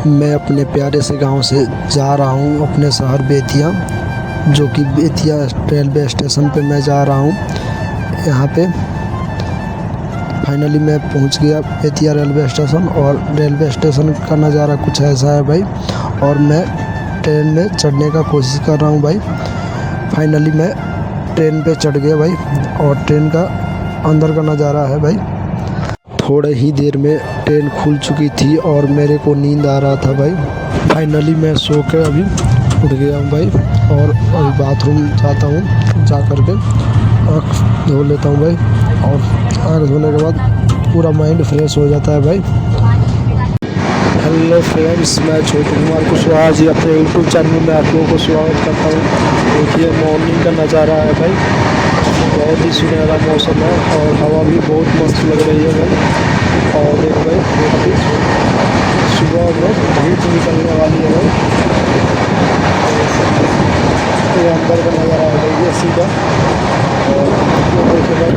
मैं अपने प्यारे से गांव से जा रहा हूं अपने शहर बेतिया, जो कि बेतिया रेलवे स्टेशन पे मैं जा रहा हूं। यहां पे फाइनली मैं पहुंच गया बेतिया रेलवे स्टेशन, और रेलवे स्टेशन का नज़ारा कुछ ऐसा है भाई। और मैं ट्रेन में चढ़ने का कोशिश कर रहा हूं भाई। फाइनली मैं ट्रेन पे चढ़ गया भाई, और ट्रेन का अंदर का नज़ारा है भाई। थोड़े ही देर में ट्रेन खुल चुकी थी और मेरे को नींद आ रहा था भाई। फाइनली मैं सो के अभी उठ गया हूँ भाई, और अभी बाथरूम जाता हूँ, जा कर के आँख धो लेता हूँ भाई। और आँख धोने के बाद पूरा माइंड फ्रेश हो जाता है भाई। हेलो फ्रेंड्स, मैं छोटू कुमार कुशवाहा जी अपने यूट्यूब चैनल में आप लोगों को स्वागत करता हूँ। देखिए मॉर्निंग का नज़ारा है भाई, बहुत ही सुनहरा मौसम है और हवा भी बहुत मस्त लग रही है भाई। और देख भाई अभी सुबह में धूप निकलने वाली है भाई। ये अंदर का नज़ारा है भाई, ये सीधा। और ये देखिए भाई